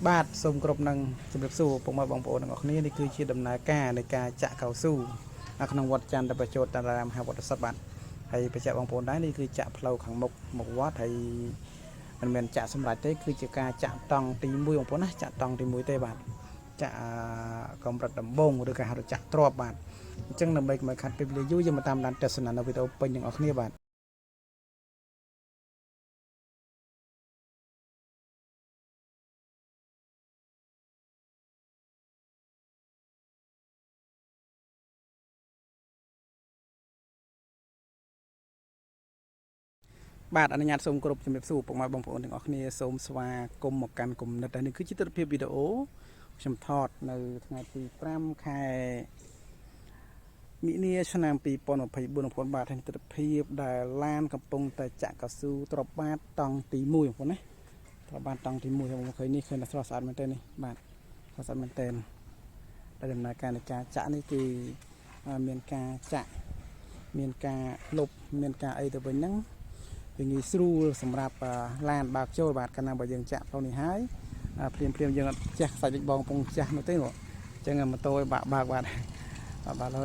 បាទសូមគ្រប់នឹងជម្រាបសួរពុកម៉ែបងប្អូនទាំងអស់គ្នានេះគឺជាដំណើរការនៃការចាក់កៅស៊ូក្នុងវត្តច័ន្ទបច្ចុប្បន្នតារាមហាវត្តស័ក្តិបាទហើយបញ្ជាក់បងប្អូនដែរនេះគឺចាក់ផ្លូវខាងមុខវត្តហើយមិនមែនចាក់សម្រាប់ទេគឺជាការចាក់តង់ទី1បងប្អូនណាចាក់តង់ទី1ទេបាទចាក់កម្រិតដំបងឬក៏ហៅថាចាក់ទ្របបាទអញ្ចឹងដើម្បីកុំឲ្យខាត់ពេលវេលាយូរយើងមកតាមដានទស្សនានៅវីដេអូពេញទាំងអស់គ្នាបាទបាទអនុញ្ញាតសូមគោរពជំរាបសួរពុកម៉ែបងប្អូនទាំងអស់គ្នាសូមស្វាគមន៍មកកាន់គំនិតនេះគឺជាទស្សនវិជ្ជាវីដេអូខ្ញុំថតនៅថ្ងៃទី5ខែមិនិនាឆ្នាំ2024បងប្អូនបាទហើយទស្សនវិជ្ជាដែលឡានកំពុងតែចាក់កៅស៊ូទ្របបាតតង់ទី1បងប្អូនណាទ្របបាតតង់ទី1ខ្ញុំឃើញនេះឃើញតែស្រស់ស្អាតមែនទែននេះបាទស្រស់ស្អាតមែនទែនដែលដំណើរការនៃការចាក់នេះគឺមានការចាក់មានការលុបមានការអីទៅវិញហ្នឹងវាងាយស្រួលសម្រាប់ឡានបើកចូលបាទកាលណាបើយើងចាក់ផ្លូវនេះហើយភ្លាមយើងអត់ចេះខ្សាច់លិចបងពងចាស់នោះទេនោះអញ្ចឹងម៉ូតូឲ្យបើកបាទបាទ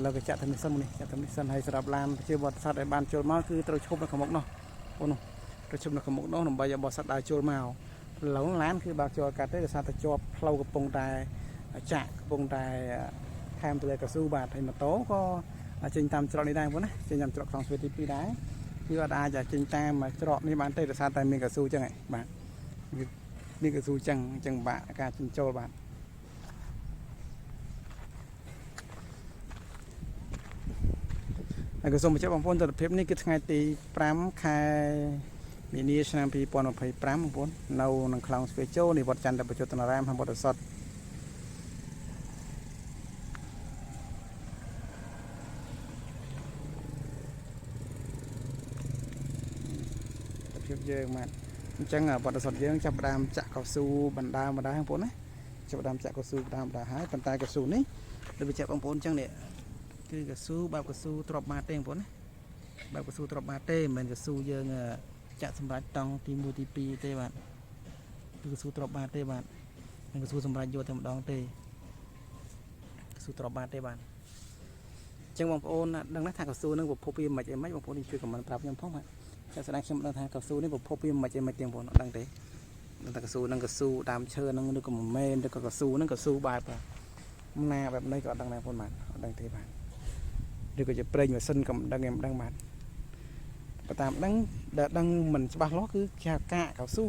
លើកចាក់ទៅនេះសិននេះចាក់ទៅនេះសិនហើយសម្រាប់ឡានជាបទសត្វឲ្យបានចូលមកគឺត្រូវឈប់នៅខាងមុខនោះអូនោះត្រូវឈប់នៅខាងមុខនោះដើម្បីឲ្យបទសត្វដើរចូលមកផ្លូវឡានគឺបើកចូលកាត់ទេដោយសារតែជាប់ផ្លូវកំពុងតែចាក់កំពុងតែថែមទៅលើកៅស៊ូបាទហើយម៉ូតូក៏ចេញតាមច្រកនេះដែរបងណាចេញតាមច្រកក្នុងស្វេទី2ដែរគឺអត់អាចចេញតាមច្រកនេះបានទេដោយសារតែមានកៅស៊ូចឹងហ្នឹងបាទមានកៅស៊ូចឹងអញ្ចឹងបាក់ការចិញ្ចូលបាទហើយក៏សូមបញ្ជាក់បងប្អូនទស្សនវិជ្ជានេះគឺថ្ងៃទី5ខែមីនាឆ្នាំ2025បងប្អូននៅក្នុងខ្លងស្វាជោនៃវត្តច័ន្ទបច្ចុប្បន្នតារាមហាវត្តស័ក្តិភាពយើងបាទអញ្ចឹងវត្តស័ក្តិយើងចាប់ផ្ដើមចាក់កៅស៊ូបណ្ដាបងប្អូនណាចាប់ផ្ដើមចាក់កៅស៊ូបណ្ដាហើយប៉ុន្តែកៅស៊ូនេះដូចបញ្ជាក់បងប្អូនអញ្ចឹងនេះគឺកៅស៊ូបែបកៅស៊ូទ្របបាតទេបងប្អូនណាបែបកៅស៊ូទ្របបាតទេមិនមែនកៅស៊ូយើងចាក់សម្រាប់តង់ទី1ទី2ទេបាទគឺកៅស៊ូទ្របបាតទេបាទមិនកៅស៊ូសម្រាប់យកតែម្ដងទេកៅស៊ូទ្របបាតទេបាទអញ្ចឹងបងប្អូនដឹងណាថាកៅស៊ូនឹងប្រភពវាមិនអីមិនបងប្អូនជួយខមមិនប្រាប់ខ្ញុំផងបាទចាក់ស្ដាយខ្ញុំដឹងថាកៅស៊ូនេះប្រភពវាមិនអីមិនទេបងប្អូនអត់ដឹងទេដឹងថាកៅស៊ូនឹងកៅស៊ូដើមឈើនឹងឬក៏មិនមែនឬក៏កៅស៊ូនឹងកៅស៊ូបែបណាបែបនេះក៏អត់ដឹងដែរបងប្អូនបាទអត់ដឹងទេបាទឬក៏ជាប្រេងម៉ាស៊ីនក៏មិនដឹងខ្ញុំដឹងបាទបើតាមដឹងដែលដឹងមិនច្បាស់លាស់គឺជាកាកកៅស៊ូ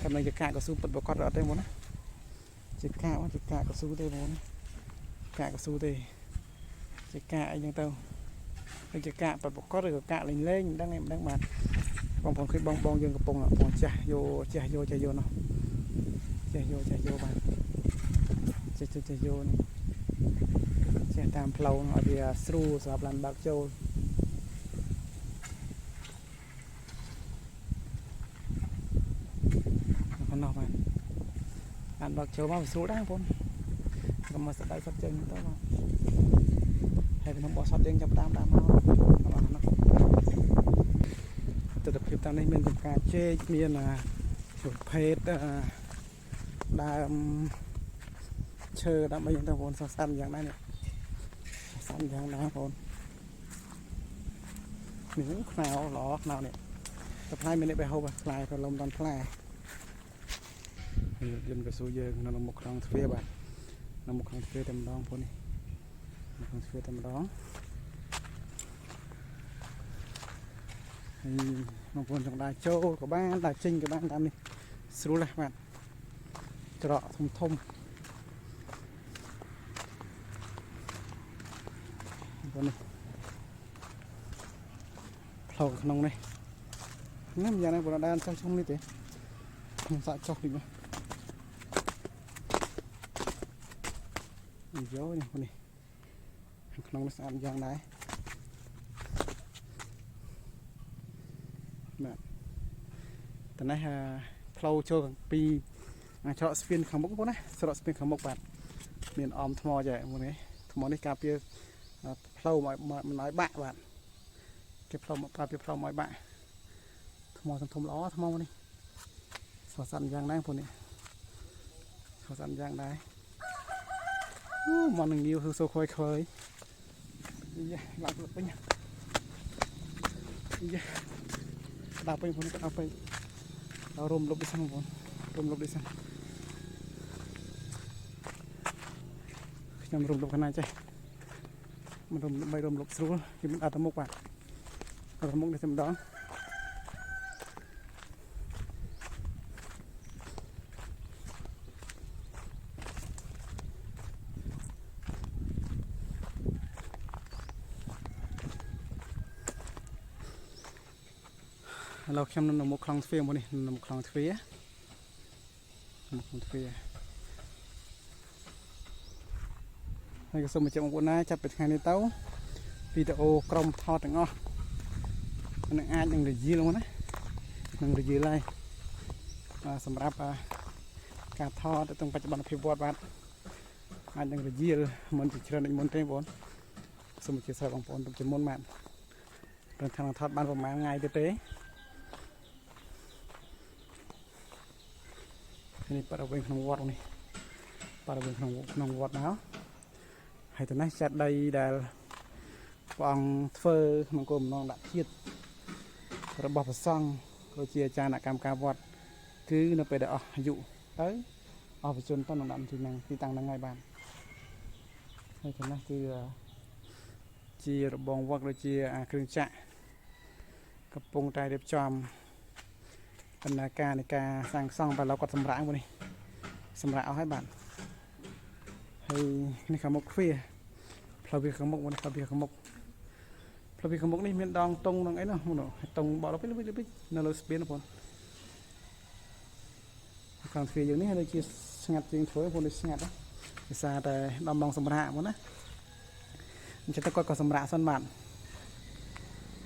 តែមិនជាកាកកៅស៊ូពិតប្រកបអត់ទេបងណាជាកាកកៅស៊ូទេបងណាកាកកៅស៊ូទេជាកាកអីចឹងទៅដូចជាកាកពិតប្រកបឬក៏កាកលេងមិនដឹងខ្ញុំដឹងបាទបងប្អូនឃើញបងយើងកំពុងចាស់យកនោះចេះយកបាទចេះយកនេះចេះតាមផ្លូវឲ្យវាស្រួលសម្រាប់ឡានបើកចូលប៉ុណ្ណោះបាទឡានបើកចូលមកស្រួលដែរបងប្អូនកុំមកស្ដាយសត្វចេញទៅបាទហើយក្នុងបោះសត្វយើងចាប់ដើមមកបាទទស្សនវិជ្ជាតាមនេះមានកំការជែកមានប្រភេទដើមឈើដើមអីហ្នឹងបងប្អូនសស្អាតយ៉ាងណានេះសាន់យ៉ាងណាបងប្អូននេះខ្នោល្អខ្នោនេះតែផ្លែមាននេះបែហូបផ្លែក៏លំដល់ផ្លែយន្តកស៊ូយើងនៅមុខក្នុងទ្វារបាទនៅមុខក្នុងទ្វារតែម្ដងបងប្អូននេះមុខក្នុងទ្វារតែម្ដងហើយបងប្អូនចង់ដើរចូលក៏បានដើរចេញក៏បានតាមនេះស្រួលណាស់បាទច្រកធំបងនេះផ្លូវក្នុងនេះហ្នឹងយ៉ាងណាបងដើរចុះនេះទេខ្ញុំសាកចុះតិចមកយកនេះបងនេះក្នុងនេះស្អាតយ៉ាងដែរបាទតនេះផ្លូវចូលពីច្រកស្ពានខាងមុខបងណាច្រកស្ពានខាងមុខបាទមានអមថ្មចេះមួយនេះថ្មនេះការពារផ្លូវមិនឲ្យបាក់បាទគេផ្លូវការពារផ្លូវមិនឲ្យបាក់ថ្មធំល្អថ្មនេះស្រស់ស្អាតយ៉ាងណាបងនេះ có sẵn dạng đây món nhiều thứ số khôi khơi làm được bên đào bên phun đào bên đào rôm lục đi sang phun rôm lục đi sang nhằm rôm lục cái này chơi mình rôm bay rôm lục xuống thì mình đặt mốc bạn đặt mốc để xem đóเราเข้มนมคลองเฟียมวันนี้นมคลองเฟียนมคลองเฟียให้กระสมมาจากวันนั้นจัดเป็นงานในเต้าวิดีโอกรมทอดต่างอ้อมันอ่านยังได้ยีลงนะยังได้ยีเลยสำหรับการทอดตรงปัจจุบันพิบวัดบัดอ่านยังได้ยีเลยมันจะเชื่อในมณฑลบนสมุทรสาครบางปนต้องจะมุ่งมั่นเดินทางทอดบ้านประมาณไงเต้นี่ปลาเป็นขนมวัดนี่ปลาเป็นขนมวัดนะให้ตัวนั้นจัดได้แต่ฟองเฟอร์มันก็น้องดักเทียดระบบซ่องเราเชียร์จานกรรมการวัดคือเราไปเดาอยู่เอ้ยเอาไปจนต้นดำที่นั่งที่ตั้งนั่งไงบ้านให้ตัวนั้นคือเชียร์บองวัดเราเชียร์เครื่องจักรกระปงใจเด็บจอมบรรณาการในการสร้างซ่องไปเราก็สำราญวันนี้สำราญเอาให้บ้านให้ในขมกเฟียพลาวีขมกวันนี้พลาวีขมกพลาวีขมกนี่มีดองตรงตรงไอ้เนาะมันตรงบอกเราไปเลยนั่นเราสเปียนนะพอนการเฟียอย่างนี้เราจะสงัดจริงถอยพอนสงัดนะซาแต่ดองสำราญมันนะมันจะต้องก็สำราญสั้นบ้าน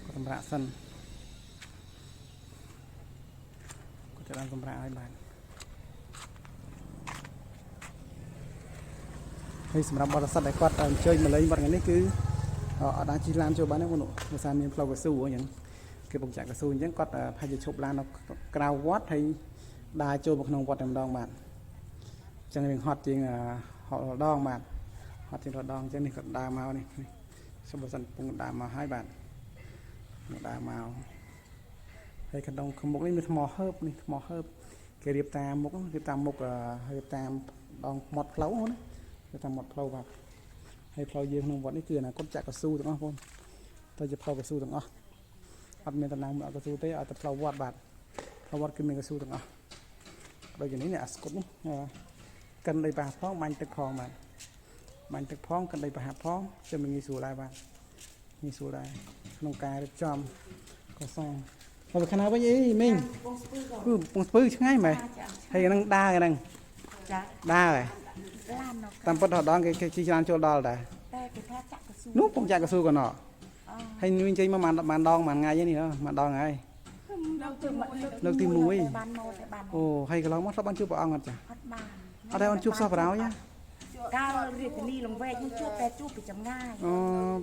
ก็สำราญสั้นจะทำสำราญให้บ้านให้สำหรับบริษัทได้ก็ช่วยมาเลยวันนี้คือด้านจีรานโจบ้านนี่คนหนุ่มภาษาเมียนพลาวกระสู้อย่างคือผมจากกระสู้ยังก็พายจะชกลานเรากราววัดให้ได้โจบกนองวัดเต็มดองบ้านจังหนึ่งฮอตจริงฮอตดองบ้านฮอตจริงฮอตดองจังนี่ก็ดามานี่สมบูรณ์ปุ่งดามาให้บ้านดามาให้ขนมขมุกนี่มีหม้อเฮิบนี่หม้อเฮิบเกี่ยวตามมุกเกี่ยวตามมุกเกี่ยวตามดองหมดเผานะเกี่ยวตามหมดเผาแบบให้เผาเยอะขนมวัดนี่คือนะก้นจักกระสู้ตรงนั้นพ่นเราจะเผากระสู้ตรงนั้นอัดเมตตานางเอากระสู้เตะเอาแต่เผาวัดบาดเผาวัดคือเมกระสู้ตรงนั้นโดยอย่างนี้เนี่ยสกุลนี่กันเลยปะพ้องมันตึกคลองมามันตึกพ้องกันเลยปะหาพ้องจะมีสู่ลายบ้างมีสู่ลายขนมกายจอมก็ซ่องเราไปขนาดว่ายี่มิ่งปงสปื้อง่ายไหมให้นั่งด่ากันนั่งด่าเลยตามปนถอดดองcái chi lan cho đo là nútปงจักกระสู้ก่อนเนาะให้วิ่งใจมาดองมาไงนี่เนาะมาดองไงเลิกตีมุ้ยโอ้ให้ก็ลองมัดรับบ้านชุบเอาเงินจ้ะเอาได้บ้านชุบซอฟเราเนี่ยก้าวเรียกนี่ลงแวกยังชุบแต่ชุบไปจำง่ายอ๋อ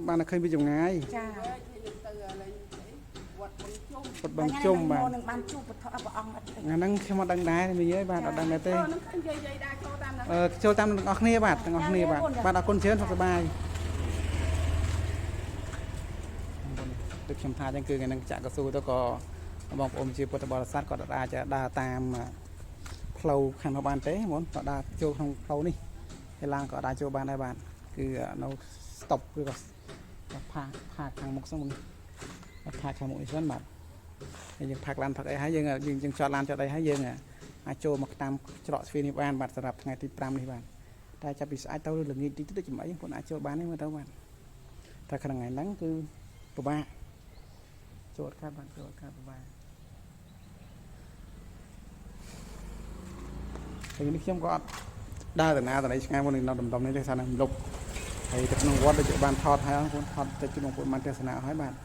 บ้านเคยไปจำง่ายปดบังจุ่มบ้านงั้นนั่งแค่มาดังได้มีเยอะบ้านดังได้เต้โจตามออกนี่บ้านออกนี่บ้านเอาคนเชิญสบายตึกชมทาจังคือกันนั่งจักกระสู้ตัวก็บองอมจีปตบริษัทก็ได้จะด่าตามเพลาขันบ้านเต้หมดก็ด่าโจทางเพลานี่ให้ล่างก็ด่าโจบ้านได้บ้านคือเราสต็อปคือก็พาทางมุกสมุนพาทางมุกอีกส่วนบ้านยังผักลานผักไอ้ให้ยังจอดลานจอดไอ้ให้ยังโจมาตามจอดฟีนิบ้านบัดสำหรับไงที่ปรามนี่บ้านแต่จะปิดไอ้เต้าหรืองี้ที่จะจุ่มไอ้คนโจบ้านนี่มาเต้าบ้านถ้าขนาดไหนนั้นคือตัวบ้าโจทย์ครับบ้านโจทย์ครับตัวบ้าทีนี้เข้มก็ได้แต่หน้าแต่ไหนงานวันหนึ่งเราดำๆในเทศนาลบไอ้จะน้องวัดจะบ้านทอดให้คนทอดจะจุ่มคนมันเทศนาให้บ้าน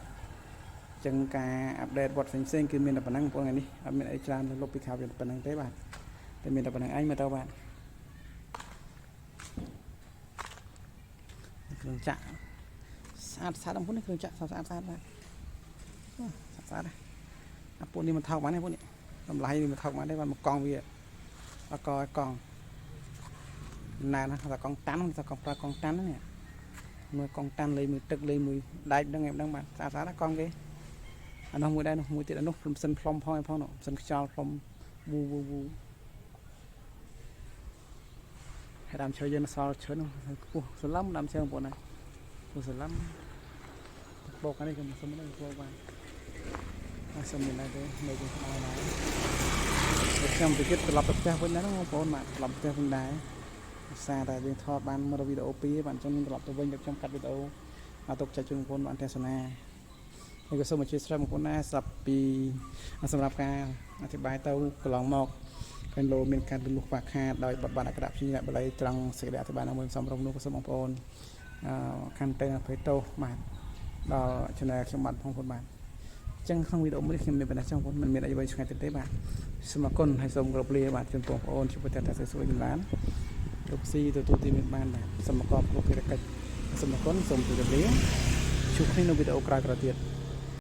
จังการอัปเดตบทเซ็งคือมีแต่ปนังพวกนี้มีไอ้จานลบไปข่าวเป็นปนังเต้บ้านแต่มีแต่ปนังไอ้มาเต้าบ้านเครื่องจักรสะอาดทั้งพวกนี้เครื่องจักรสะอาดบ้านสะอาดพวกนี้มันเท่ามันให้พวกนี้ทำลายนี่มันเท่ามันได้บ้านมันกองเวียแล้วก็กอง ណាណាថាកងតាន់ថាកងប្រើកងតាន់នេះមើលកងតាន់លេមួយទឹកលេមួយដែកដឹងឯងដឹងបាទស្អាតណាកងគេអានោះមួយដែរនោះមួយទៀតអានោះផ្លុំសិនផ្លុំផងឯផងនោះសិនខ្យល់ផ្លុំវូវូវូហើយដើមឈើយើងសល់ឈើនោះខ្ពស់សឡំដើមឈើបងប្អូនណាខ្ពស់សឡំបោកនេះក៏មិនសុំដែរបោកបានអត់សុំមិនដែរទេនៅក្នុងស្ដាយដែរខ្ញុំទៅទៀតត្រឡប់ទៅផ្ទះវិញដែរបងប្អូនបាទត្រឡប់ផ្ទះវិញដែរសារតែយើងថតបានមើលវីដេអូ2បានអញ្ចឹងត្រឡប់ទៅវិញទៅខ្ញុំកាត់វីដេអូមកទុកចែកជូនបងប្អូនបានទេសនាហើយក៏សូមអញ្ជើញស្រីបងប្អូនដែរសម្រាប់ការអធិប្បាយទៅកន្លងមកឃើញលោមានការលុះខ្វះខាតដោយបត់បានអក្សរព្យាបល័យត្រង់សេចក្តីអធិប្បាយនៅមួយសំរុំនោះក៏សូមបងប្អូនខាន់តែអភ័យទោសបាទដល់ channel ខ្ញុំបាទបងប្អូនបាទអញ្ចឹងក្នុងវីដេអូមួយនេះខ្ញុំមានបណ្ដាចឹងបងប្អូនមិនមានអីអ្វីឆ្ងាយទេបាទសូមអរគុណហើយសូមគោរពលាបាទជូនបងប្អូនជួបតែសួរៗចម្រើនរកស៊ីទទួលទីមានបានបាទសូមអរគុណគ្រប់ភារកិច្ចសូមអរគុណសូមជម្រាបលាជួបគ្នានៅវីដេអូក្រោយៗទៀត